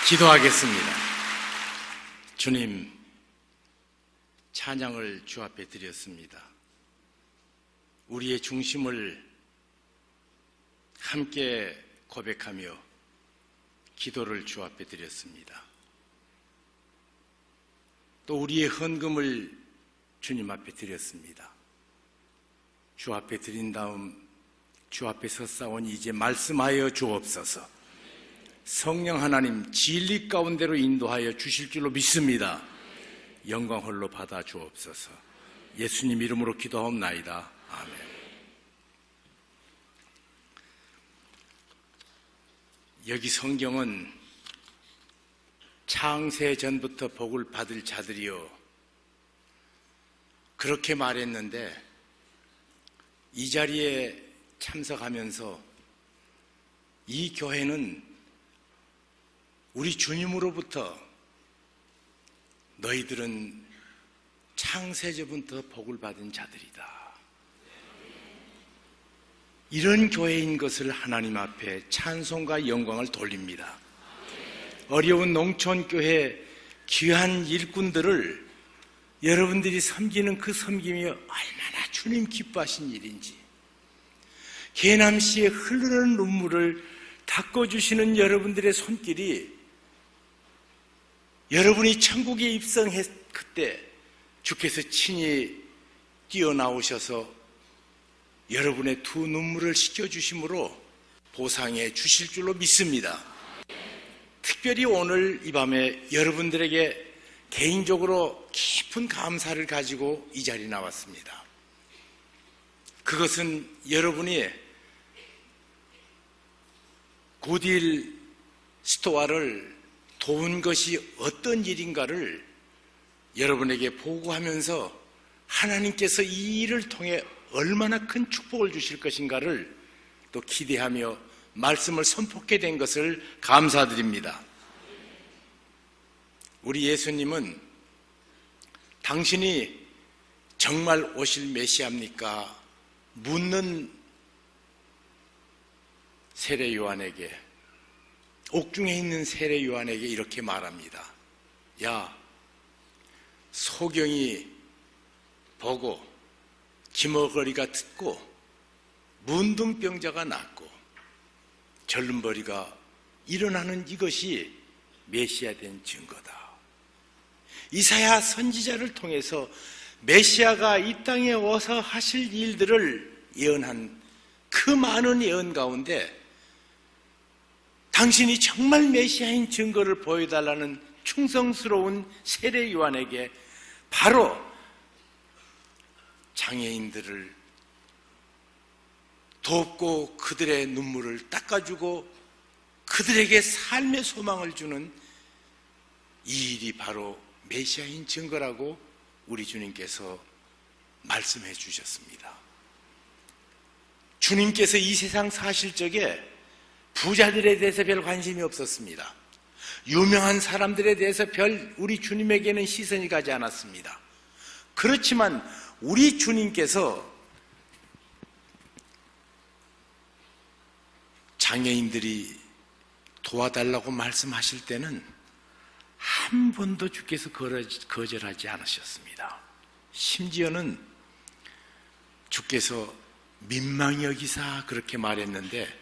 기도하겠습니다. 주님, 찬양을 주 앞에 드렸습니다. 우리의 중심을 함께 고백하며 기도를 주 앞에 드렸습니다. 또 우리의 헌금을 주님 앞에 드렸습니다. 주 앞에 드린 다음 주 앞에 서싸우니 이제 말씀하여 주옵소서. 성령 하나님 진리 가운데로 인도하여 주실 줄로 믿습니다. 영광 홀로 받아 주옵소서. 예수님 이름으로 기도하옵나이다. 아멘. 여기 성경은 창세 전부터 복을 받을 자들이요, 그렇게 말했는데 이 자리에 참석하면서 이 교회는 우리 주님으로부터 너희들은 창세전부터 복을 받은 자들이다, 이런 교회인 것을 하나님 앞에 찬송과 영광을 돌립니다. 어려운 농촌교회 귀한 일꾼들을 여러분들이 섬기는 그 섬김이 얼마나 주님 기뻐하신 일인지, 개남시에 흐르는 눈물을 닦아주시는 여러분들의 손길이, 여러분이 천국에 입성했 그때 주께서 친히 뛰어나오셔서 여러분의 두 눈물을 씻겨주심으로 보상해 주실 줄로 믿습니다. 특별히 오늘 이 밤에 여러분들에게 개인적으로 깊은 감사를 가지고 이 자리에 나왔습니다. 그것은 여러분이 굿윌 스토어를 도운 것이 어떤 일인가를 여러분에게 보고하면서 하나님께서 이 일을 통해 얼마나 큰 축복을 주실 것인가를 또 기대하며 말씀을 선포하게 된 것을 감사드립니다. 우리 예수님은 당신이 정말 오실 메시아입니까? 묻는 세례 요한에게, 옥중에 있는 세례 요한에게 이렇게 말합니다. 야, 소경이 보고 기머거리가 듣고 문둥병자가 낫고 절름벌이가 일어나는 이것이 메시아 된 증거다. 이사야 선지자를 통해서 메시아가 이 땅에 와서 하실 일들을 예언한 그 많은 예언 가운데 당신이 정말 메시아인 증거를 보여달라는 충성스러운 세례 요한에게 바로 장애인들을 돕고 그들의 눈물을 닦아주고 그들에게 삶의 소망을 주는 이 일이 바로 메시아인 증거라고 우리 주님께서 말씀해 주셨습니다. 주님께서 이 세상 사실 적에 부자들에 대해서 별 관심이 없었습니다. 유명한 사람들에 대해서 별 우리 주님에게는 시선이 가지 않았습니다. 그렇지만 우리 주님께서 장애인들이 도와달라고 말씀하실 때는 한 번도 주께서 거절하지 않으셨습니다. 심지어는 주께서 민망히 여기사 그렇게 말했는데,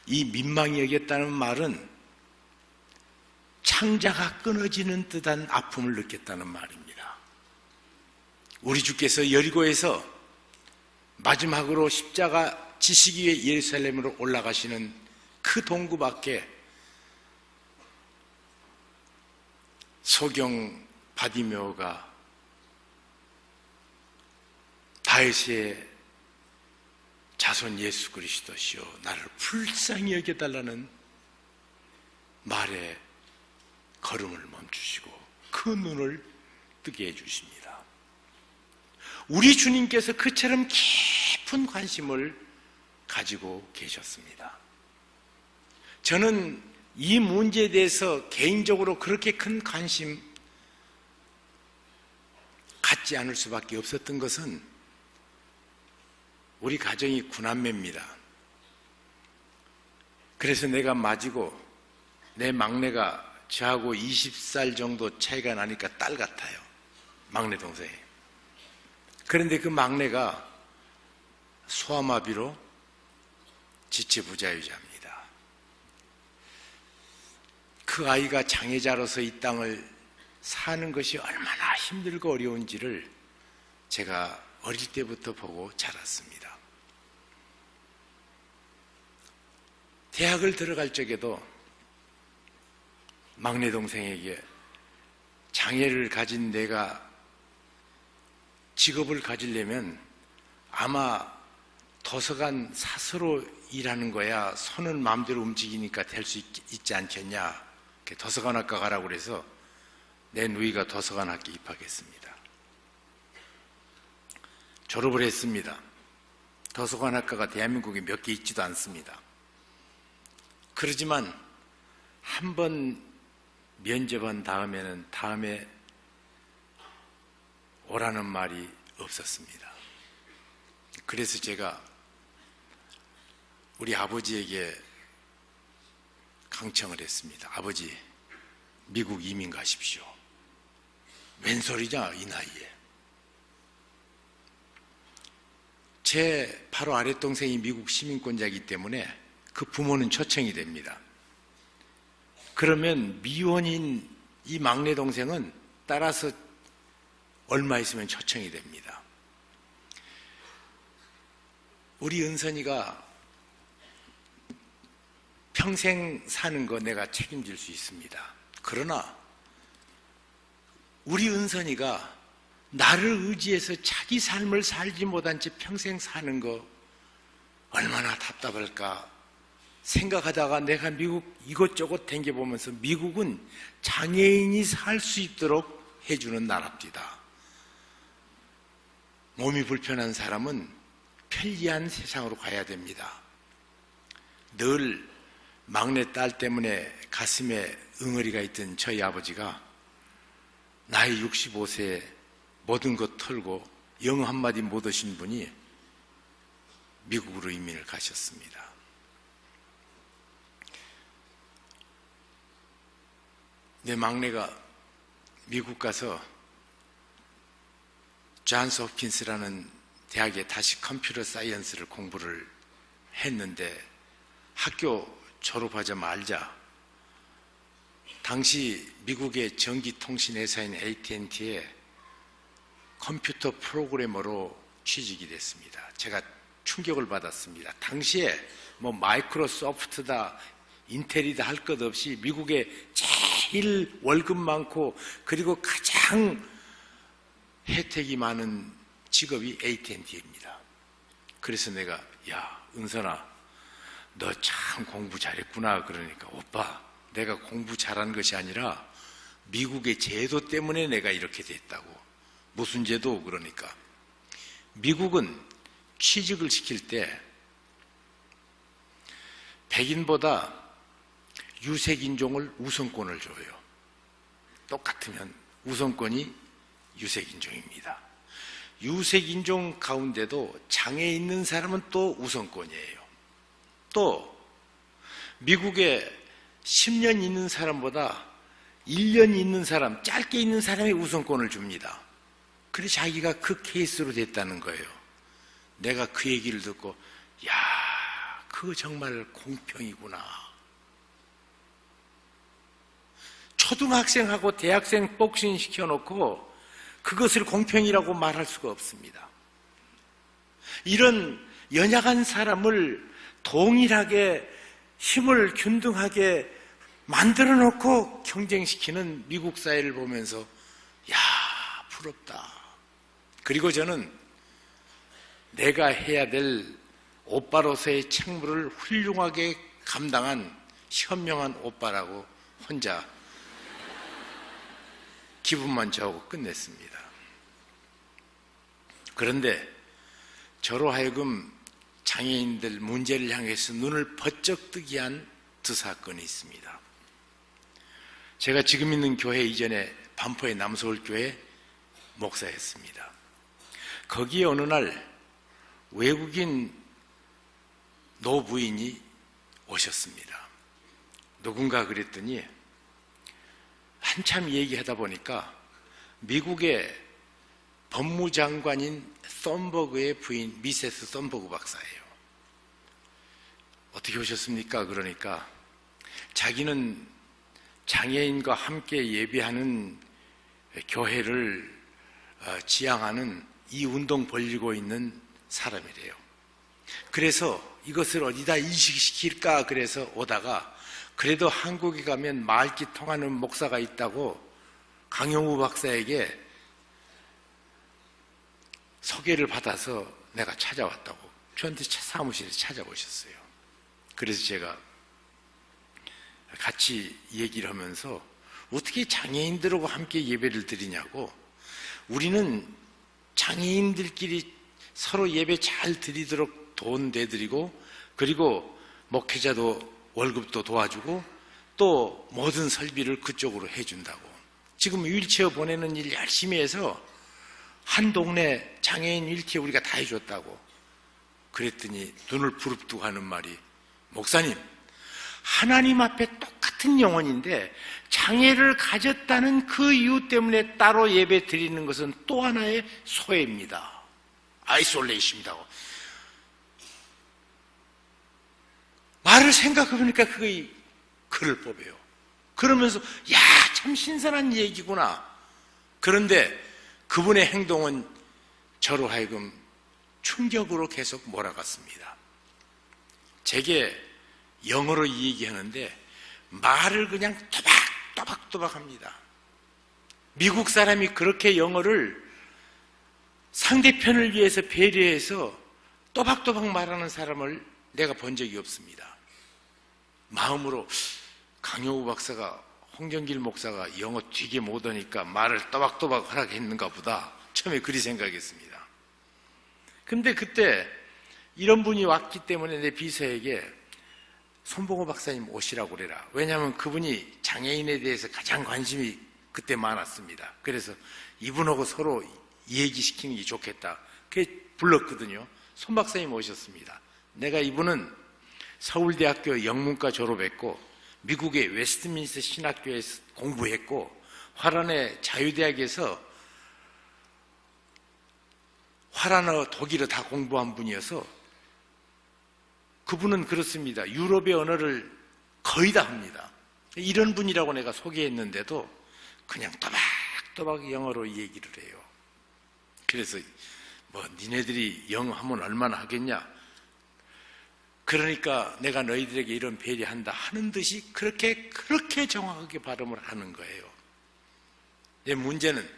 이 민망히 여겼다는 말은 창자가 끊어지는 듯한 아픔을 느꼈다는 말입니다. 우리 주께서 여리고에서 마지막으로 십자가 지시기 위해 예루살렘으로 올라가시는 그 동구 밖에 소경 바디메오가 다윗의 자손 예수 그리스도시여 나를 불쌍히 여겨달라는 말에 걸음을 멈추시고 그 눈을 뜨게 해주십니다. 우리 주님께서 그처럼 깊은 관심을 가지고 계셨습니다. 저는 이 문제에 대해서 개인적으로 그렇게 큰 관심 갖지 않을 수밖에 없었던 것은 우리 가정이 9남매입니다. 그래서 내가 맞이고 내 막내가 저하고 20살 정도 차이가 나니까 딸 같아요. 막내 동생이. 그런데 그 막내가 소아마비로 지체부자유자입니다. 그 아이가 장애자로서 이 땅을 사는 것이 얼마나 힘들고 어려운지를 제가 어릴 때부터 보고 자랐습니다. 대학을 들어갈 적에도 막내 동생에게 장애를 가진 내가 직업을 가지려면 아마 도서관 사서로 일하는 거야 손은 마음대로 움직이니까 될 수 있지 않겠냐. 도서관학과 가라고 그래서 내 누이가 도서관학교 입학했습니다. 졸업을 했습니다. 도서관학과가 대한민국에 몇 개 있지도 않습니다. 그러지만 한 번 면접한 다음에는 다음에 오라는 말이 없었습니다. 그래서 제가 우리 아버지에게 강청을 했습니다. 아버지, 미국 이민 가십시오. 웬 소리냐, 이 나이에. 제 바로 아랫동생이 미국 시민권자이기 때문에 그 부모는 초청이 됩니다. 그러면 미혼인 이 막내 동생은 따라서 얼마 있으면 초청이 됩니다. 우리 은선이가 평생 사는 거 내가 책임질 수 있습니다. 그러나 우리 은선이가 나를 의지해서 자기 삶을 살지 못한 채 평생 사는 거 얼마나 답답할까 생각하다가 내가 미국 이것저것 댕겨보면서 미국은 장애인이 살 수 있도록 해주는 나라입니다. 몸이 불편한 사람은 편리한 세상으로 가야 됩니다. 늘 막내딸 때문에 가슴에 응어리가 있던 저희 아버지가 나이 65세에 모든 것 털고 영어 한마디 못 하신 분이 미국으로 이민을 가셨습니다. 내 막내가 미국 가서 존스 홉킨스라는 대학에 다시 컴퓨터 사이언스를 공부를 했는데 학교 졸업하자마자 당시 미국의 전기통신회사인 AT&T에 컴퓨터 프로그래머로 취직이 됐습니다. 제가 충격을 받았습니다. 당시에 뭐 마이크로소프트다 인텔이다 할 것 없이 미국의 제일 월급 많고 그리고 가장 혜택이 많은 직업이 AT&T입니다. 그래서 내가 야 은선아 너 참 공부 잘했구나. 그러니까 오빠 내가 공부 잘한 것이 아니라 미국의 제도 때문에 내가 이렇게 됐다고. 무슨 제도? 그러니까 미국은 취직을 시킬 때 백인보다 유색인종을 우선권을 줘요. 똑같으면 우선권이 유색인종입니다. 유색인종 가운데도 장애 있는 사람은 또 우선권이에요. 또 미국에 10년 있는 사람보다 1년 있는 사람, 짧게 있는 사람이 우선권을 줍니다. 그래서 자기가 그 케이스로 됐다는 거예요. 내가 그 얘기를 듣고 야, 그거 정말 공평이구나. 초등학생하고 대학생 복싱 시켜놓고 그것을 공평이라고 말할 수가 없습니다. 이런 연약한 사람을 동일하게 힘을 균등하게 만들어 놓고 경쟁시키는 미국 사회를 보면서 야, 부럽다. 그리고 저는 내가 해야 될 오빠로서의 책무를 훌륭하게 감당한 현명한 오빠라고 혼자 기분만 좋고 끝냈습니다. 그런데 저로 하여금 장애인들 문제를 향해서 눈을 번쩍 뜨게 한 두 사건이 있습니다. 제가 지금 있는 교회 이전에 반포의 남서울교회 목사였습니다. 거기에 어느 날 외국인 노부인이 오셨습니다. 누군가 그랬더니 한참 얘기하다 보니까 미국의 법무장관인 썬버그의 부인 미세스 썬버그 박사예요. 어떻게 오셨습니까? 그러니까 자기는 장애인과 함께 예배하는 교회를 지향하는 이 운동 벌이고 있는 사람이래요. 그래서 이것을 어디다 인식시킬까 그래서 오다가 그래도 한국에 가면 말귀 통하는 목사가 있다고 강용우 박사에게 소개를 받아서 내가 찾아왔다고 저한테 사무실에 찾아오셨어요. 그래서 제가 같이 얘기를 하면서 어떻게 장애인들하고 함께 예배를 드리냐고, 우리는 장애인들끼리 서로 예배 잘 드리도록 돈 내드리고, 그리고 목회자도 월급도 도와주고 또 모든 설비를 그쪽으로 해준다고. 지금 휠체어 보내는 일 열심히 해서 한 동네 장애인 휠체어 우리가 다 해줬다고. 그랬더니 눈을 부릅뜨고 하는 말이, 목사님, 하나님 앞에 똑같은 영혼인데 장애를 가졌다는 그 이유 때문에 따로 예배 드리는 것은 또 하나의 소외입니다. 아이솔레이션이라고. 말을 생각해보니까 그의 글을 뽑아요. 그러면서 야, 참 신선한 얘기구나. 그런데 그분의 행동은 저로 하여금 충격으로 계속 몰아갔습니다. 제게 영어로 이 얘기하는데 말을 그냥 또박또박 합니다. 미국 사람이 그렇게 영어를 상대편을 위해서 배려해서 또박또박 말하는 사람을 내가 본 적이 없습니다. 마음으로 강용우 박사가, 홍정길 목사가 영어 되게 못하니까 말을 또박또박 하라고 했는가 보다, 처음에 그리 생각했습니다. 근데 그때 이런 분이 왔기 때문에 내 비서에게 손봉호 박사님 오시라고 그래라. 왜냐하면 그분이 장애인에 대해서 가장 관심이 그때 많았습니다. 그래서 이분하고 서로 얘기시키는 게 좋겠다. 그래서 불렀거든요. 손 박사님 오셨습니다. 내가 이분은 서울대학교 영문과 졸업했고 미국의 웨스트민스터 신학교에서 공부했고 화란의 자유대학에서 화란어, 독일어 다 공부한 분이어서 그분은 그렇습니다. 유럽의 언어를 거의 다 합니다. 이런 분이라고 내가 소개했는데도 그냥 또박또박 영어로 얘기를 해요. 그래서 뭐 니네들이 영어 하면 얼마나 하겠냐? 그러니까 내가 너희들에게 이런 배려한다 하는 듯이 그렇게 정확하게 발음을 하는 거예요. 문제는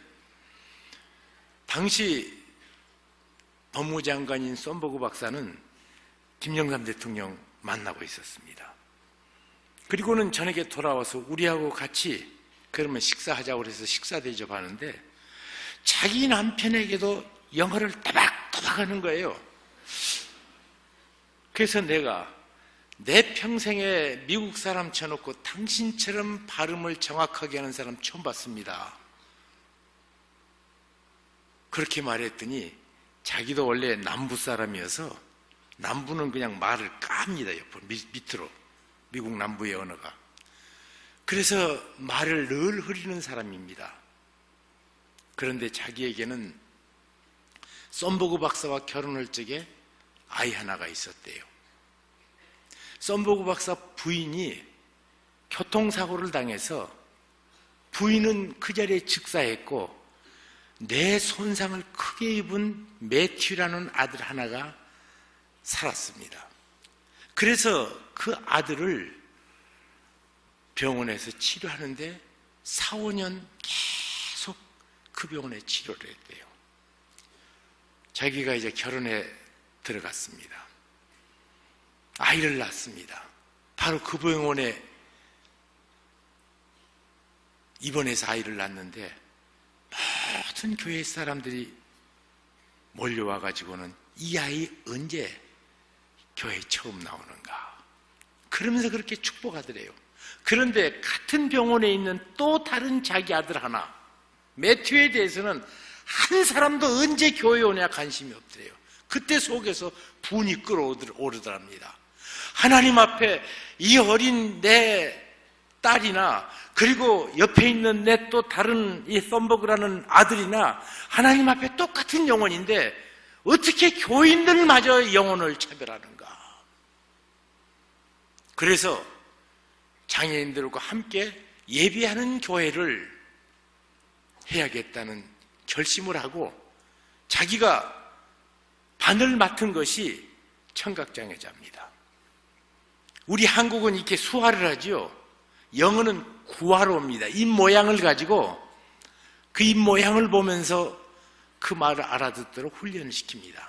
당시 법무장관인 썬버그 박사는 김영삼 대통령 만나고 있었습니다. 그리고는 저녁에 돌아와서 우리하고 같이 그러면 식사하자고 그래서 식사 대접하는데 자기 남편에게도 영어를 따박따박 하는 거예요. 그래서 내가 내 평생에 미국 사람 쳐놓고 당신처럼 발음을 정확하게 하는 사람 처음 봤습니다. 그렇게 말했더니 자기도 원래 남부 사람이어서 남부는 그냥 말을 깝니다. 옆으로 밑으로. 미국 남부의 언어가. 그래서 말을 늘 흐리는 사람입니다. 그런데 자기에게는 썬버그 박사와 결혼할 적에 아이 하나가 있었대요. 썬버그 박사 부인이 교통사고를 당해서 부인은 그 자리에 즉사했고 뇌 손상을 크게 입은 매튜라는 아들 하나가 살았습니다. 그래서 그 아들을 병원에서 치료하는데 4, 5년 계속 그 병원에 치료를 했대요. 자기가 이제 결혼에 들어갔습니다. 아이를 낳습니다. 바로 그 병원에 입원해서 아이를 낳는데 모든 교회 사람들이 몰려와가지고는 이 아이 언제 교회에 처음 나오는가 그러면서 그렇게 축복하더래요. 그런데 같은 병원에 있는 또 다른 자기 아들 하나 매튜에 대해서는 한 사람도 언제 교회에 오냐 관심이 없더래요. 그때 속에서 분이 끓어오르더랍니다. 하나님 앞에 이 어린 내 딸이나 그리고 옆에 있는 내 또 다른 이 썬버그라는 아들이나 하나님 앞에 똑같은 영혼인데 어떻게 교인들마저 영혼을 차별하는가? 그래서 장애인들과 함께 예배하는 교회를 해야겠다는 결심을 하고 자기가 반을 맡은 것이 청각장애자입니다. 우리 한국은 이렇게 수화를 하지요. 영어는 구화로입니다. 입 모양을 가지고 그 입 모양을 보면서 그 말을 알아듣도록 훈련을 시킵니다.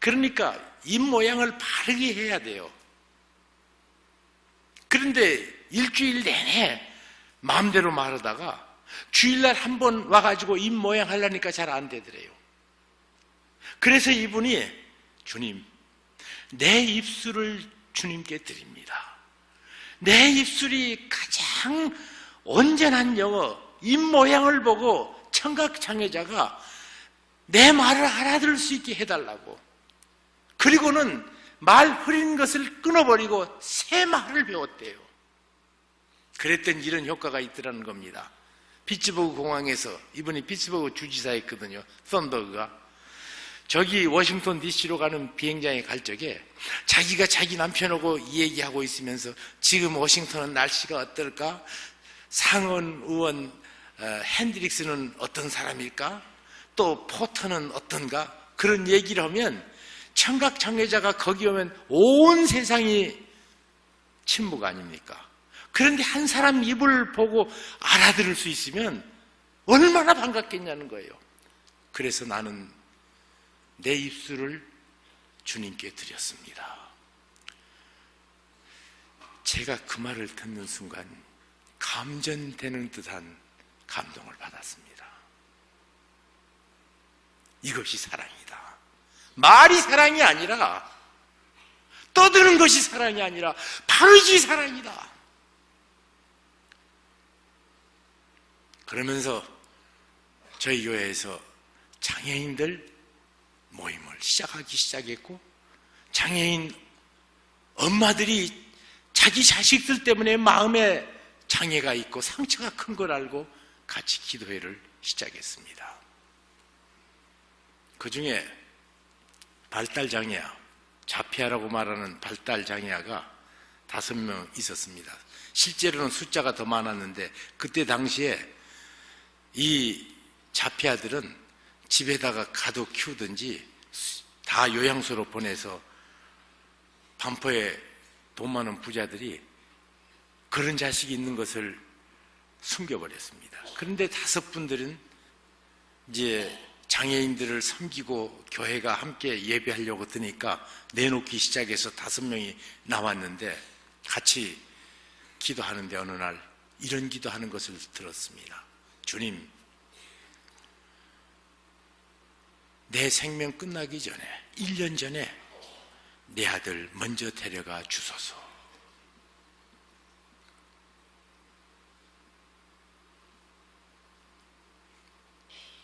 그러니까 입 모양을 바르게 해야 돼요. 그런데 일주일 내내 마음대로 말하다가 주일날 한 번 와가지고 입 모양 하려니까 잘 안 되더래요. 그래서 이분이 주님, 내 입술을 주님께 드립니다. 내 입술이 가장 온전한 영어, 입 모양을 보고 청각장애자가 내 말을 알아들을 수 있게 해달라고. 그리고는 말 흐린 것을 끊어버리고 새 말을 배웠대요. 그랬더니 이런 효과가 있더라는 겁니다. 피츠버그 공항에서, 이분이 피츠버그 주지사였거든요. 썬버그가. 저기 워싱턴 DC로 가는 비행장에 갈 적에 자기가 자기 남편하고 이 얘기하고 있으면서 지금 워싱턴은 날씨가 어떨까? 상원 의원 핸드릭스는 어떤 사람일까? 또 포터는 어떤가? 그런 얘기를 하면 청각장애자가 거기 오면 온 세상이 침묵 아닙니까? 그런데 한 사람 입을 보고 알아들을 수 있으면 얼마나 반갑겠냐는 거예요. 그래서 나는 내 입술을 주님께 드렸습니다. 제가 그 말을 듣는 순간 감전되는 듯한 감동을 받았습니다. 이것이 사랑이다. 말이 사랑이 아니라, 떠드는 것이 사랑이 아니라 바로 이 사랑이다. 그러면서 저희 교회에서 장애인들 모임을 시작했고, 장애인 엄마들이 자기 자식들 때문에 마음에 장애가 있고 상처가 큰 걸 알고 같이 기도회를 시작했습니다. 그 중에 발달장애아, 자폐아라고 말하는 발달장애아가 5명 있었습니다. 실제로는 숫자가 더 많았는데 그때 당시에 이 자폐아들은 집에다가 가둬 키우든지 다 요양소로 보내서 반포에 돈 많은 부자들이 그런 자식이 있는 것을 숨겨버렸습니다. 그런데 5분들은 이제 장애인들을 섬기고 교회가 함께 예배하려고 드니까 내놓기 시작해서 5명이 나왔는데 같이 기도하는데 어느 날 이런 기도하는 것을 들었습니다. 주님, 내 생명 끝나기 전에 1년 전에 내 아들 먼저 데려가 주소서.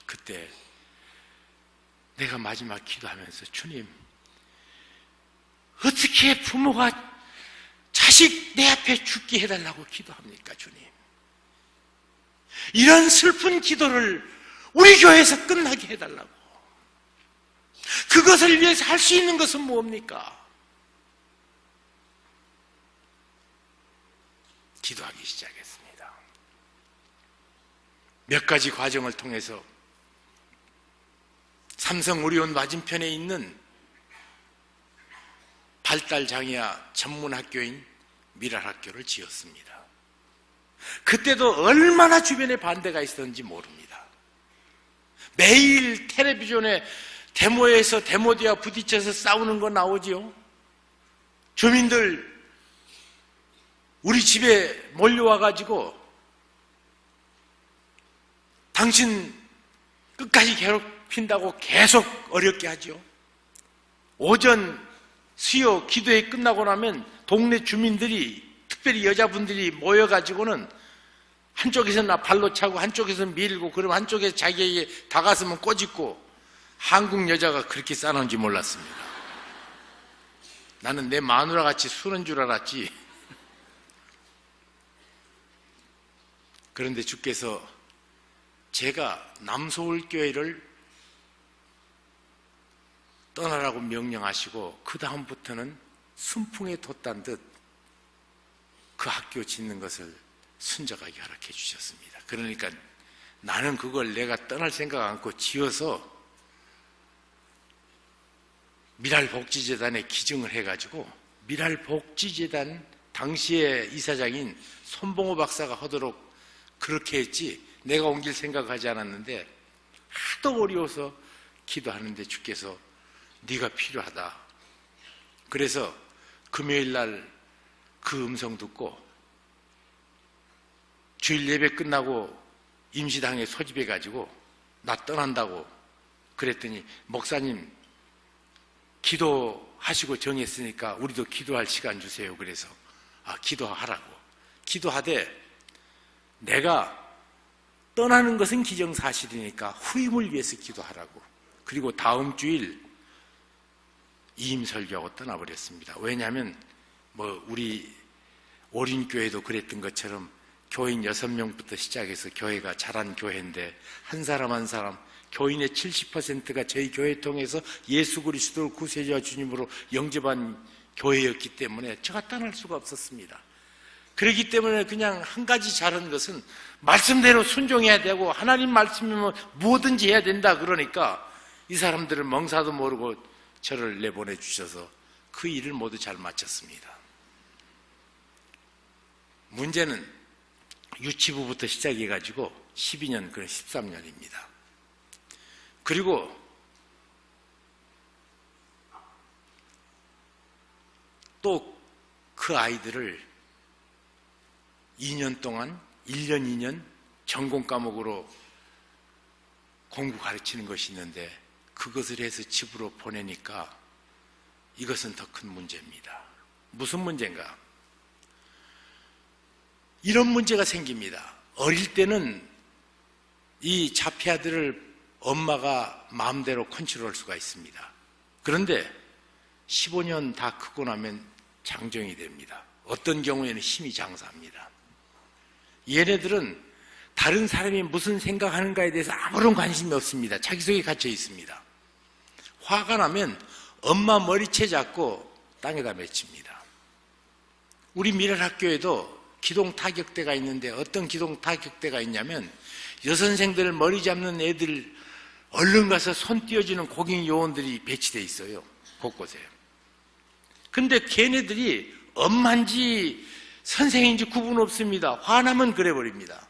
그때 내가 마지막 기도하면서 주님, 어떻게 부모가 자식 내 앞에 죽게 해달라고 기도합니까, 주님? 이런 슬픈 기도를 우리 교회에서 끝나게 해달라고. 그것을 위해서 할 수 있는 것은 뭡니까? 기도하기 시작했습니다. 몇 가지 과정을 통해서 삼성 오리온 맞은편에 있는 발달장애아 전문학교인 미랄학교를 지었습니다. 그때도 얼마나 주변에 반대가 있었는지 모릅니다. 매일 텔레비전에 데모에서 데모대와 부딪혀서 싸우는 거 나오지요. 주민들 우리 집에 몰려와가지고 당신 끝까지 괴롭힌다고 계속 어렵게 하죠. 오전 수요 기도회 끝나고 나면 동네 주민들이, 특별히 여자분들이 모여가지고는 한쪽에서는 발로 차고 한쪽에서는 밀고, 그럼 한쪽에서 자기에게 다가서면 꼬집고. 한국 여자가 그렇게 싸놓은지 몰랐습니다. 나는 내 마누라 같이 수는 줄 알았지. 그런데 주께서 제가 남서울교회를 떠나라고 명령하시고 그 다음부터는 순풍에 돛단 듯 그 학교 짓는 것을 순적하게 허락해 주셨습니다. 그러니까 나는 그걸 내가 떠날 생각 않고 지어서 미랄복지재단에 기증을 해가지고 미랄복지재단 당시의 이사장인 손봉호 박사가 하도록 그렇게 했지 내가 옮길 생각하지 않았는데 하도 어려워서 기도하는데 주께서 네가 필요하다. 그래서 금요일 날 그 음성 듣고 주일 예배 끝나고 임시당에 소집해가지고 나 떠난다고 그랬더니 목사님 기도하시고 정했으니까 우리도 기도할 시간 주세요. 그래서 기도하라고 기도하되 내가 떠나는 것은 기정사실이니까 후임을 위해서 기도하라고. 그리고 다음 주일 이임설교하고 떠나버렸습니다. 왜냐하면 우리 오린교회도 그랬던 것처럼 교인 6명부터 시작해서 교회가 자란 교회인데 한 사람 한 사람 교인의 70%가 저희 교회 통해서 예수 그리스도를 구세주와 주님으로 영접한 교회였기 때문에 제가 떠날 수가 없었습니다. 그렇기 때문에 그냥 한 가지 잘한 것은 말씀대로 순종해야 되고 하나님 말씀이면 뭐든지 해야 된다. 그러니까 이 사람들은 멍사도 모르고 저를 내보내 주셔서 그 일을 모두 잘 마쳤습니다. 문제는 유치부부터 시작해가지고 12년, 그런 13년입니다. 그리고 또 그 아이들을 2년 동안 1년 2년 전공 과목으로 공부 가르치는 것이 있는데 그것을 해서 집으로 보내니까 이것은 더 큰 문제입니다. 무슨 문제인가? 이런 문제가 생깁니다. 어릴 때는 이 자폐아들을 엄마가 마음대로 컨트롤할 수가 있습니다. 그런데 15년 다 크고 나면 장정이 됩니다. 어떤 경우에는 힘이 장사합니다. 얘네들은 다른 사람이 무슨 생각하는가에 대해서 아무런 관심이 없습니다. 자기 속에 갇혀 있습니다. 화가 나면 엄마 머리채 잡고 땅에다 맺힙니다. 우리 미랄학교에도 기동타격대가 있는데 어떤 기동타격대가 있냐면 여선생들 머리 잡는 애들 얼른 가서 손 띄워주는 고객 요원들이 배치되어 있어요. 곳곳에. 근데 걔네들이 엄마인지 선생인지 구분 없습니다. 화나면 그래버립니다.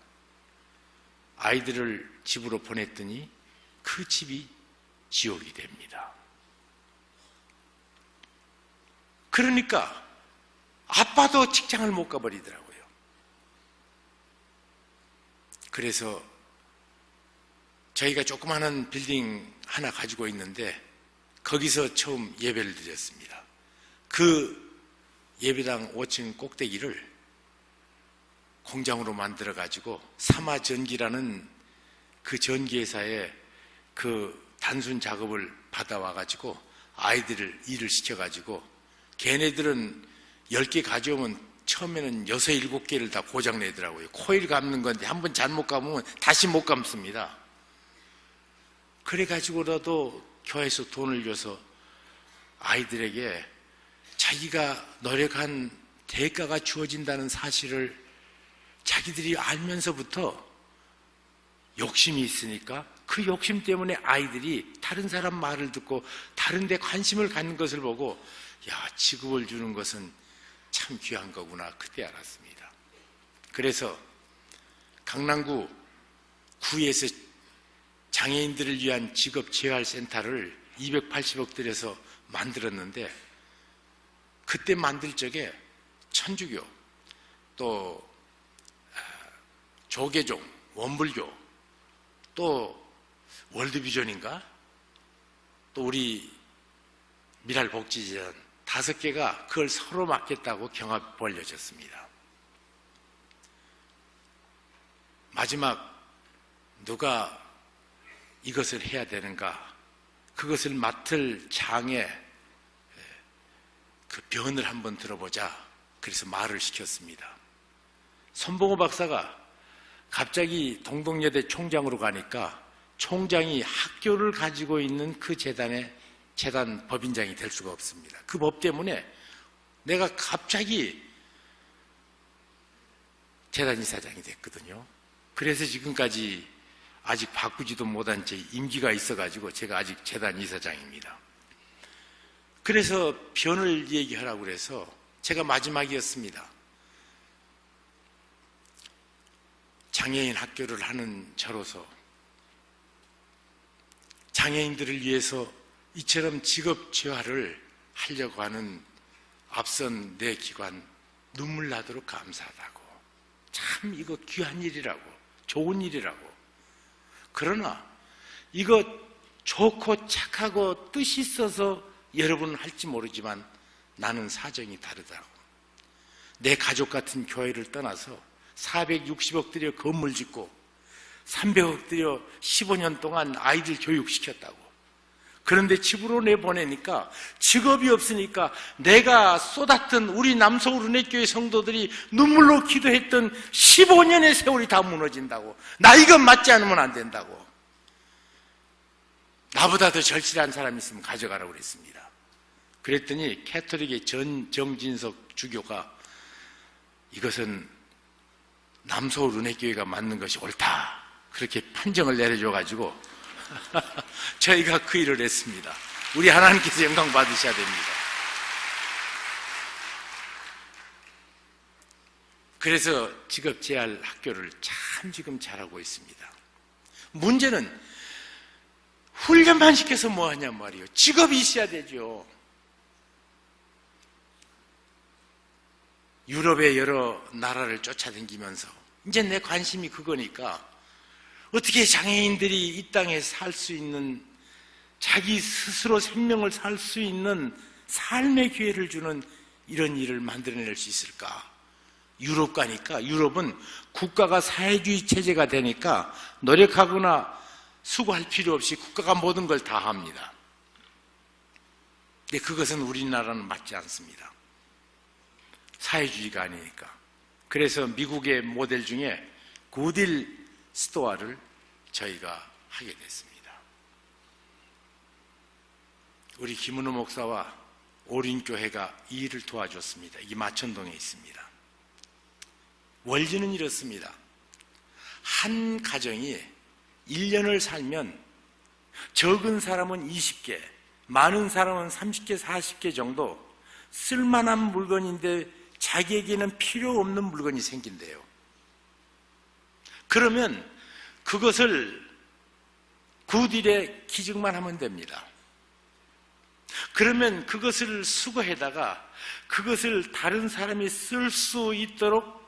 아이들을 집으로 보냈더니 그 집이 지옥이 됩니다. 그러니까 아빠도 직장을 못 가버리더라고요. 그래서 저희가 조그마한 빌딩 하나 가지고 있는데 거기서 처음 예배를 드렸습니다. 그 예배당 5층 꼭대기를 공장으로 만들어 가지고 삼화전기라는 그 전기회사에 그 단순 작업을 받아와 가지고 아이들을 일을 시켜 가지고 걔네들은 10개 가져오면 처음에는 6, 7개를 다 고장내더라고요. 코일 감는 건데 한번 잘못 감으면 다시 못 감습니다. 그래가지고라도 교회에서 돈을 줘서 아이들에게 자기가 노력한 대가가 주어진다는 사실을 자기들이 알면서부터 욕심이 있으니까 그 욕심 때문에 아이들이 다른 사람 말을 듣고 다른 데 관심을 갖는 것을 보고 직업을 주는 것은 참 귀한 거구나 그때 알았습니다. 그래서 강남구 구에서 장애인들을 위한 직업재활센터를 280억 들여서 만들었는데 그때 만들 적에 천주교 또 조계종, 원불교 또 월드비전인가 또 우리 미랄복지재단 5개가 그걸 서로 맡겠다고 경합 벌려졌습니다. 마지막 누가 이것을 해야 되는가? 그것을 맡을 장의 그 변을 한번 들어보자. 그래서 말을 시켰습니다. 손봉호 박사가 갑자기 동덕여대 총장으로 가니까 총장이 학교를 가지고 있는 그 재단의 재단 법인장이 될 수가 없습니다. 그 법 때문에 내가 갑자기 재단 이사장이 됐거든요. 그래서 지금까지 아직 바꾸지도 못한 제 임기가 있어가지고 제가 아직 재단 이사장입니다. 그래서 변을 얘기하라고 그래서 제가 마지막이었습니다. 장애인 학교를 하는 저로서 장애인들을 위해서 이처럼 직업재활을 하려고 하는 앞선 내 기관 눈물 나도록 감사하다고. 참 이거 귀한 일이라고, 좋은 일이라고. 그러나 이거 좋고 착하고 뜻이 있어서 여러분은 할지 모르지만 나는 사정이 다르다고. 내 가족 같은 교회를 떠나서 460억 들여 건물 짓고 300억 들여 15년 동안 아이들 교육시켰다고. 그런데 집으로 내보내니까 직업이 없으니까 내가 쏟았던 우리 남서울 은혜교회 성도들이 눈물로 기도했던 15년의 세월이 다 무너진다고. 나이가 맞지 않으면 안 된다고. 나보다 더 절실한 사람이 있으면 가져가라고 그랬습니다. 그랬더니 캐톨릭의 정진석 주교가 이것은 남서울 은혜교회가 맞는 것이 옳다, 그렇게 판정을 내려줘가지고 저희가 그 일을 했습니다. 우리 하나님께서 영광 받으셔야 됩니다. 그래서 직업재활 학교를 참 지금 잘하고 있습니다. 문제는 훈련만 시켜서 뭐하냐 말이에요. 직업이 있어야 되죠. 유럽의 여러 나라를 쫓아다니면서 이제 내 관심이 그거니까 어떻게 장애인들이 이 땅에 살 수 있는, 자기 스스로 생명을 살 수 있는 삶의 기회를 주는 이런 일을 만들어낼 수 있을까? 유럽 가니까, 유럽은 국가가 사회주의 체제가 되니까 노력하거나 수고할 필요 없이 국가가 모든 걸 다 합니다. 근데 그것은 우리나라는 맞지 않습니다. 사회주의가 아니니까. 그래서 미국의 모델 중에 굿윌 스토어를 저희가 하게 됐습니다. 우리 김은호 목사와 오린교회가 이 일을 도와줬습니다. 이게 마천동에 있습니다. 원리는 이렇습니다. 한 가정이 1년을 살면 적은 사람은 20개, 많은 사람은 30개, 40개 정도 쓸만한 물건인데 자기에게는 필요 없는 물건이 생긴대요. 그러면 그것을 굿윌에 기증만 하면 됩니다. 그러면 그것을 수거해다가 그것을 다른 사람이 쓸 수 있도록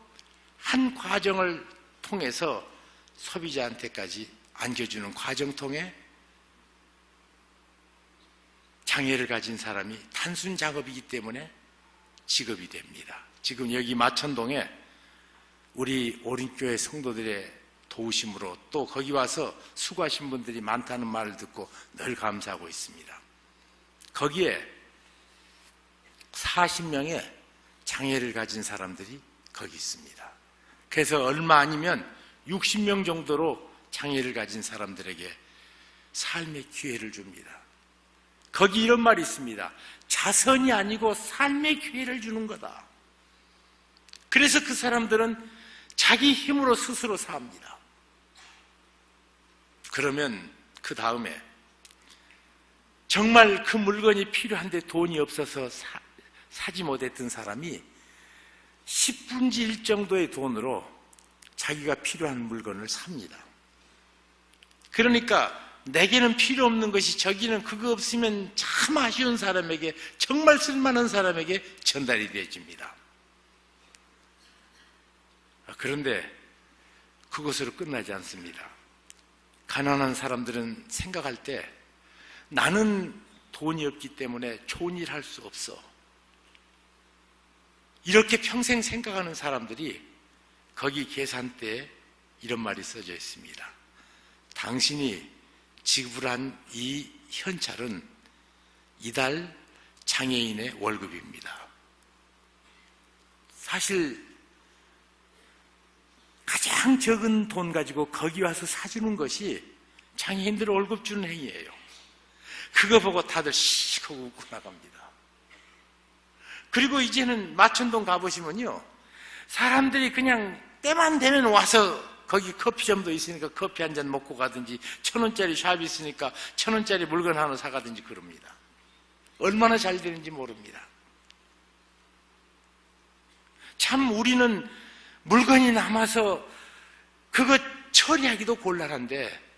한 과정을 통해서 소비자한테까지 안겨주는 과정 통해 장애를 가진 사람이 단순 작업이기 때문에 직업이 됩니다. 지금 여기 마천동에 우리 오린교회 성도들의 도우심으로 또 거기 와서 수고하신 분들이 많다는 말을 듣고 늘 감사하고 있습니다. 거기에 40명의 장애를 가진 사람들이 거기 있습니다. 그래서 얼마 아니면 60명 정도로 장애를 가진 사람들에게 삶의 기회를 줍니다. 거기 이런 말이 있습니다. 자선이 아니고 삶의 기회를 주는 거다. 그래서 그 사람들은 자기 힘으로 스스로 삽니다. 그러면 그 다음에 정말 그 물건이 필요한데 돈이 없어서 사지 못했던 사람이 10분의 1 정도의 돈으로 자기가 필요한 물건을 삽니다. 그러니까 내게는 필요 없는 것이 저기는 그거 없으면 참 아쉬운 사람에게, 정말 쓸만한 사람에게 전달이 되어집니다. 그런데 그것으로 끝나지 않습니다. 가난한 사람들은 생각할 때 나는 돈이 없기 때문에 좋은 일 할 수 없어, 이렇게 평생 생각하는 사람들이 거기 계산대에 이런 말이 써져 있습니다. 당신이 지불한 이 현찰은 이달 장애인의 월급입니다. 사실 가장 적은 돈 가지고 거기 와서 사주는 것이 장애인들 월급 주는 행위예요. 그거 보고 다들 씩 하고 웃고 나갑니다. 그리고 이제는 마천동 가보시면요, 사람들이 그냥 때만 되면 와서 거기 커피점도 있으니까 커피 한 잔 먹고 가든지 1,000원짜리 샵이 있으니까 1,000원짜리 물건 하나 사가든지 그럽니다. 얼마나 잘 되는지 모릅니다. 참 우리는 물건이 남아서 그거 처리하기도 곤란한데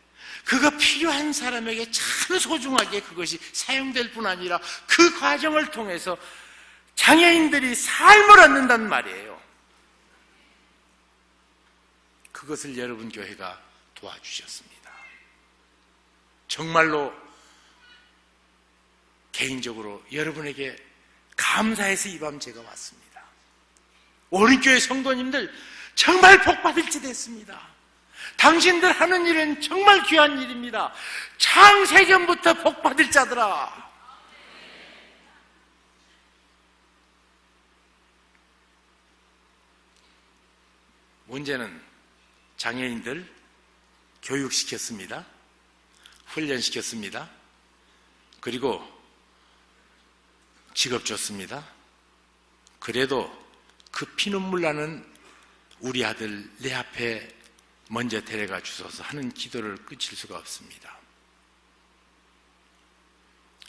그거 필요한 사람에게 참 소중하게 그것이 사용될 뿐 아니라 그 과정을 통해서 장애인들이 삶을 얻는단 말이에요. 그것을 여러분 교회가 도와주셨습니다. 정말로 개인적으로 여러분에게 감사해서 이 밤 제가 왔습니다. 오른교회 성도님들 정말 복받을 지 됐습니다. 당신들 하는 일은 정말 귀한 일입니다. 창세전부터 복받을 자들아. 문제는 장애인들 교육시켰습니다. 훈련시켰습니다. 그리고 직업 줬습니다. 그래도 그 피눈물 나는 우리 아들 내 앞에 먼저 데려가 주소서 하는 기도를 그칠 수가 없습니다.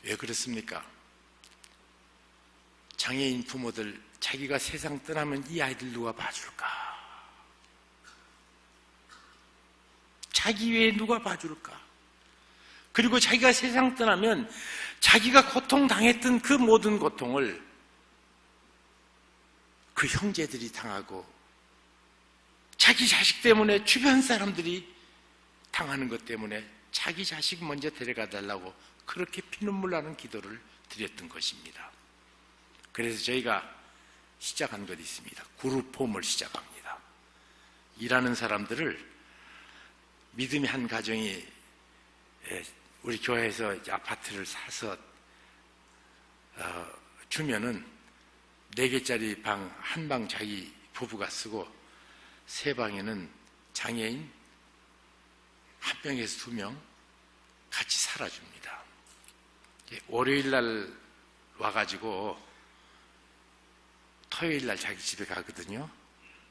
왜 그렇습니까? 장애인 부모들 자기가 세상 떠나면 이 아이들 누가 봐줄까? 자기 외에 누가 봐줄까? 그리고 자기가 세상 떠나면 자기가 고통당했던 그 모든 고통을 그 형제들이 당하고 자기 자식 때문에 주변 사람들이 당하는 것 때문에 자기 자식 먼저 데려가 달라고 그렇게 피눈물 나는 기도를 드렸던 것입니다. 그래서 저희가 시작한 것이 있습니다. 그룹홈을 시작합니다. 일하는 사람들을 믿음의 한 가정이 우리 교회에서 아파트를 사서 주면은 4개짜리 방, 한 방 자기 부부가 쓰고 3방에는 장애인 1명에서 2명 같이 살아줍니다. 월요일 날 와가지고 토요일 날 자기 집에 가거든요.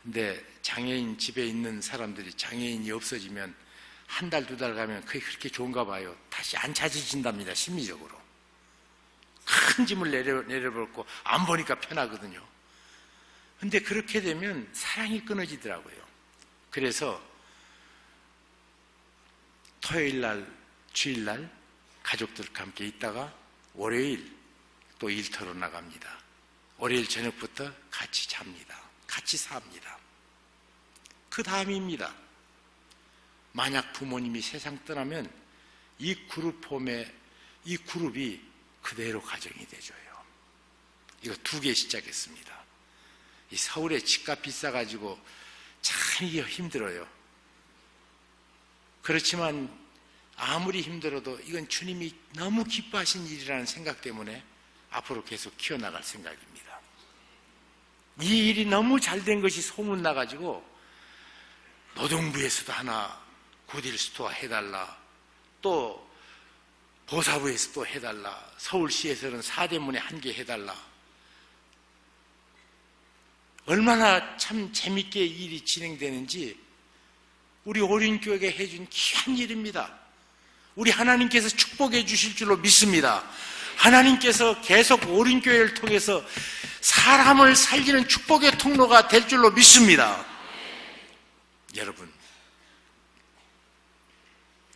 근데 장애인 집에 있는 사람들이 장애인이 없어지면 한 달, 2달 가면 그게 그렇게 좋은가 봐요. 다시 안 찾아진답니다, 심리적으로. 큰 짐을 내려버렸고 안 보니까 편하거든요. 근데 그렇게 되면 사랑이 끊어지더라고요. 그래서 토요일 날, 주일 날 가족들과 함께 있다가 월요일 또 일터로 나갑니다. 월요일 저녁부터 같이 잡니다. 같이 삽니다. 그 다음입니다. 만약 부모님이 세상 떠나면 이 그룹홈에 이 그룹이 그대로 가정이 되줘요. 이거 2개 시작했습니다. 이 서울에 집값 비싸가지고 참 이게 힘들어요. 그렇지만 아무리 힘들어도 이건 주님이 너무 기뻐하신 일이라는 생각 때문에 앞으로 계속 키워나갈 생각입니다. 이 일이 너무 잘된 것이 소문나가지고 노동부에서도 하나 굿일 스토어 해달라, 또 보사부에서 또 해달라, 서울시에서는 사대문에 1개 해달라. 얼마나 참 재밌게 일이 진행되는지 우리 오륜교회가 해준 귀한 일입니다. 우리 하나님께서 축복해 주실 줄로 믿습니다. 하나님께서 계속 오륜교회를 통해서 사람을 살리는 축복의 통로가 될 줄로 믿습니다.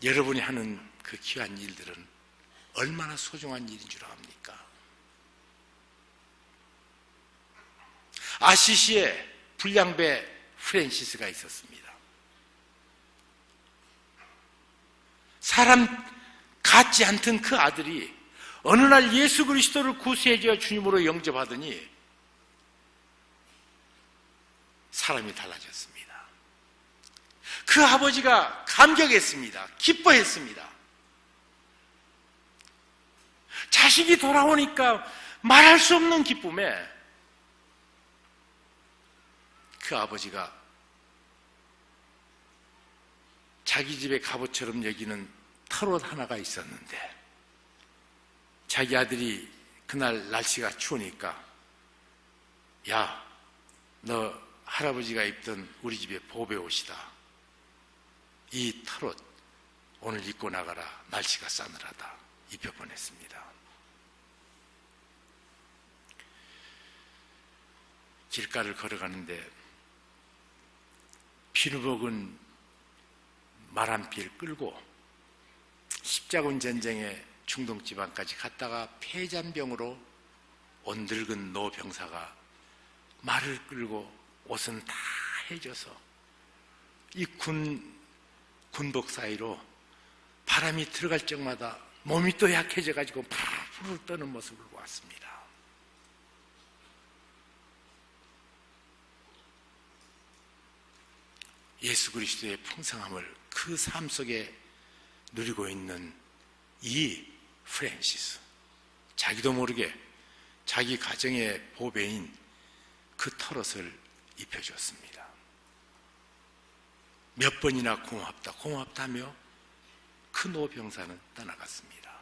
여러분이 하는 그 귀한 일들은 얼마나 소중한 일인 줄 압니까? 아시시에 불량배 프랜시스가 있었습니다. 사람 같지 않던 그 아들이 어느 날 예수 그리스도를 구세주와 주님으로 영접하더니 사람이 달라졌습니다. 그 아버지가 감격했습니다. 기뻐했습니다. 자식이 돌아오니까 말할 수 없는 기쁨에 그 아버지가 자기 집의 갑옷처럼 여기는 털옷 하나가 있었는데 자기 아들이 그날 날씨가 추우니까 야, 너 할아버지가 입던 우리 집의 보배 옷이다. 이 털옷 오늘 입고 나가라. 날씨가 싸늘하다. 입혀 보냈습니다. 길가를 걸어가는데 피누복은 말 한 필 끌고 십자군 전쟁의 중동 지방까지 갔다가 폐잔병으로 온 늙은 노병사가 말을 끌고 옷은 다 해져서 이 군복 사이로 바람이 들어갈 적마다 몸이 또 약해져가지고 푸르르 떠는 모습을 보았습니다. 예수 그리스도의 풍성함을 그 삶 속에 누리고 있는 이 프랜시스, 자기도 모르게 자기 가정의 보배인 그 털옷을 입혀줬습니다. 몇 번이나 고맙다 고맙다며 그 노병사는 떠나갔습니다.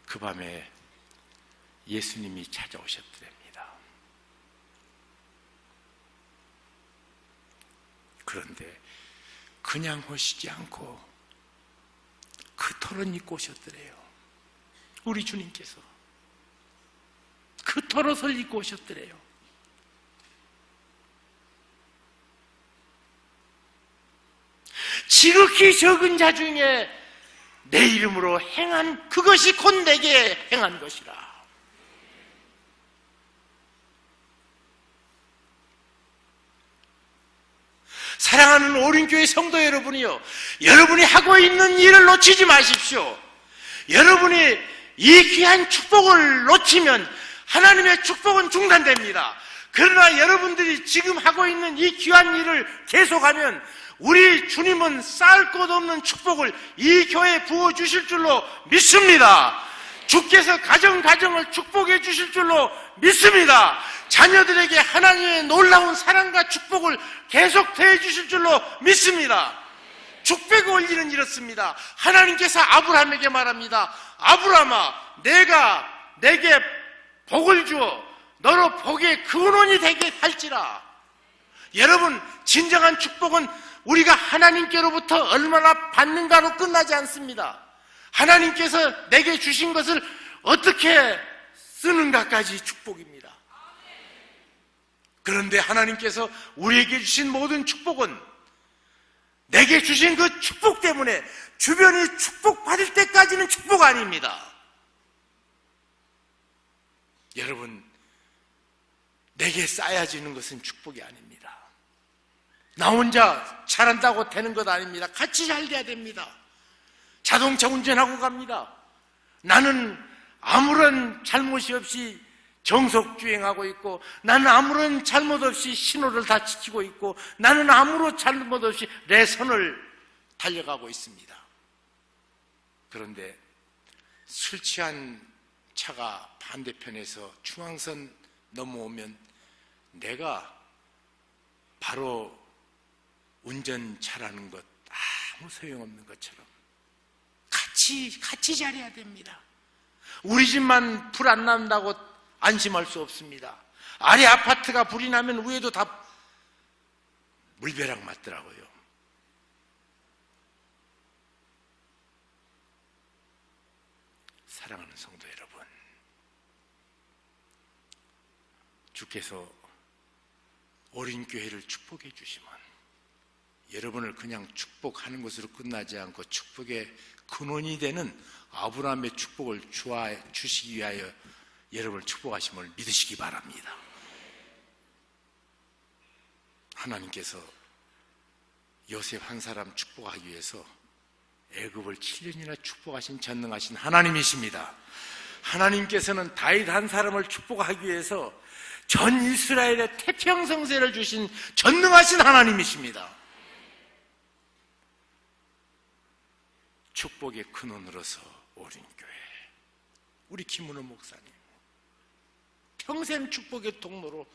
그 밤에 예수님이 찾아오셨더랍니다. 그런데 그냥 오시지 않고 그 털옷 입고 오셨더래요. 우리 주님께서 그 털옷을 입고 오셨더래요. 지극히 적은 자 중에 내 이름으로 행한 그것이 곧 내게 행한 것이라. 사랑하는 오륜교회 성도 여러분이요, 여러분이 하고 있는 일을 놓치지 마십시오. 여러분이 이 귀한 축복을 놓치면 하나님의 축복은 중단됩니다. 그러나 여러분들이 지금 하고 있는 이 귀한 일을 계속하면 우리 주님은 쌓을 것 없는 축복을 이 교회에 부어주실 줄로 믿습니다. 주께서 가정을 축복해 주실 줄로 믿습니다. 자녀들에게 하나님의 놀라운 사랑과 축복을 계속 더해 주실 줄로 믿습니다. 축복의 원리는 이렇습니다. 하나님께서 아브라함에게 말합니다. 아브라함아, 내가 내게 복을 주어 너로 복의 근원이 되게 할지라. 여러분, 진정한 축복은 우리가 하나님께로부터 얼마나 받는가로 끝나지 않습니다. 하나님께서 내게 주신 것을 어떻게 쓰는가까지 축복입니다. 그런데 하나님께서 우리에게 주신 모든 축복은 내게 주신 그 축복 때문에 주변이 축복받을 때까지는 축복 아닙니다. 여러분, 내게 쌓여지는 것은 축복이 아닙니다. 나 혼자 잘한다고 되는 것 아닙니다. 같이 잘 돼야 됩니다. 자동차 운전하고 갑니다. 나는 아무런 잘못이 없이 정속주행하고 있고, 나는 아무런 잘못 없이 신호를 다 지키고 있고, 나는 아무런 잘못 없이 내 선을 달려가고 있습니다. 그런데 술 취한 차가 반대편에서 중앙선 넘어오면 내가 바로 운전 잘하는 것 아무 소용없는 것처럼 같이 잘해야 됩니다. 우리 집만 불 안 난다고 안심할 수 없습니다. 아래 아파트가 불이 나면 위에도 다 물벼락 맞더라고요. 사랑하는 성도 여러분, 주께서 어린교회를 축복해 주시면 여러분을 그냥 축복하는 것으로 끝나지 않고 축복의 근원이 되는 아브라함의 축복을 주시기 위하여 여러분을 축복하심을 믿으시기 바랍니다. 하나님께서 요셉 한 사람 축복하기 위해서 애굽을 7년이나 축복하신 전능하신 하나님이십니다. 하나님께서는 다윗 한 사람을 축복하기 위해서 전 이스라엘의 태평성세를 주신 전능하신 하나님이십니다. 축복의 근원으로서 오륜교회, 우리 김은호 목사님, 평생 축복의 통로로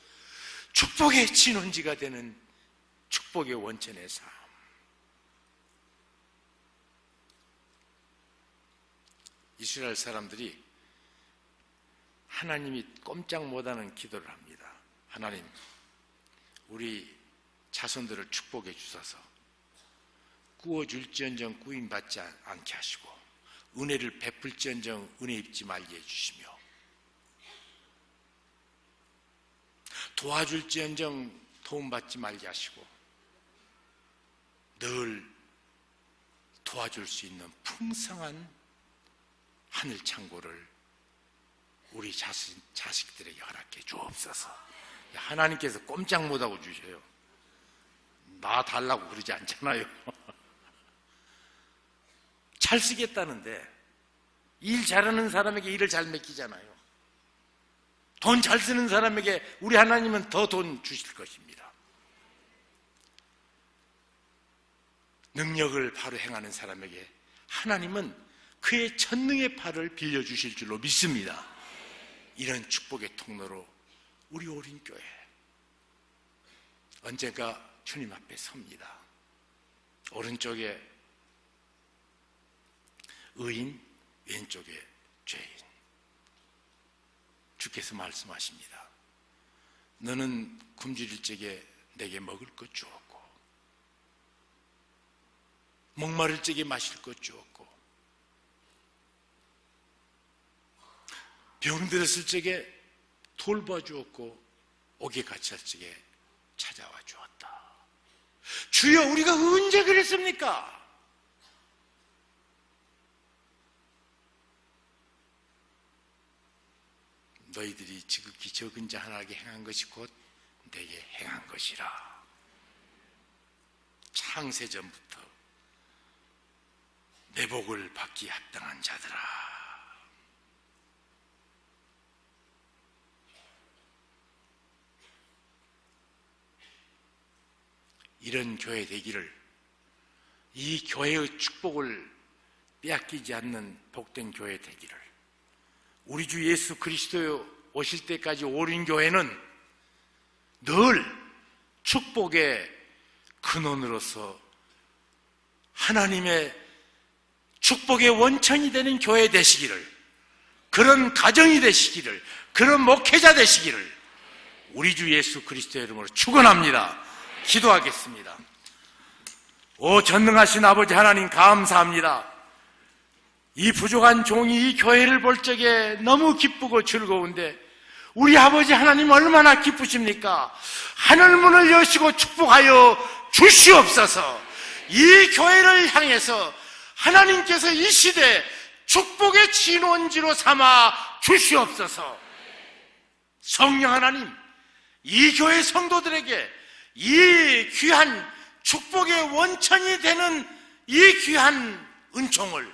축복의 진원지가 되는 축복의 원천의 삶, 이스라엘 사람들이 하나님이 꼼짝 못하는 기도를 합니다. 하나님, 우리 자손들을 축복해 주셔서 구워줄지언정 구임받지 않게 하시고 은혜를 베풀지언정 은혜 입지 말게 해주시며 도와줄지언정 도움받지 말게 하시고 늘 도와줄 수 있는 풍성한 하늘 창고를 우리 자식들에게 허락해 주옵소서. 하나님께서 꼼짝 못하고 주셔요. 나 달라고 그러지 않잖아요. 잘 쓰겠다는데 일 잘하는 사람에게 일을 잘 맡기잖아요. 돈 잘 쓰는 사람에게 우리 하나님은 더 돈 주실 것입니다. 능력을 바로 행하는 사람에게 하나님은 그의 천능의 팔을 빌려주실 줄로 믿습니다. 이런 축복의 통로로 우리 오린교회 언젠가 주님 앞에 섭니다. 오른쪽에 의인, 왼쪽에 죄인. 주께서 말씀하십니다. 너는 굶주릴 적에 내게 먹을 것 주었고 목마를 적에 마실 것 주었고 병들었을 적에 돌봐 주었고 옥에 갇혔을 적에 찾아와 주었다. 주여, 우리가 언제 그랬습니까? 너희들이 지극히 적은 자 하나에게 행한 것이 곧 내게 행한 것이라. 창세전부터 내 복을 받기 합당한 자들아. 이런 교회 되기를, 이 교회의 축복을 빼앗기지 않는 복된 교회 되기를, 우리 주 예수 그리스도 오실 때까지 오륜교회는 늘 축복의 근원으로서 하나님의 축복의 원천이 되는 교회 되시기를, 그런 가정이 되시기를, 그런 목회자 되시기를 우리 주 예수 그리스도의 이름으로 축원합니다. 기도하겠습니다. 오 전능하신 아버지 하나님, 감사합니다. 이 부족한 종이 이 교회를 볼 적에 너무 기쁘고 즐거운데 우리 아버지 하나님 얼마나 기쁘십니까? 하늘문을 여시고 축복하여 주시옵소서. 이 교회를 향해서 하나님께서 이 시대 축복의 진원지로 삼아 주시옵소서. 성령 하나님, 이 교회 성도들에게 이 귀한 축복의 원천이 되는 이 귀한 은총을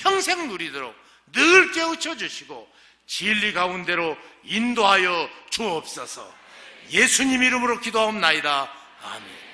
평생 누리도록 늘 깨우쳐 주시고 진리 가운데로 인도하여 주옵소서. 예수님 이름으로 기도하옵나이다. 아멘.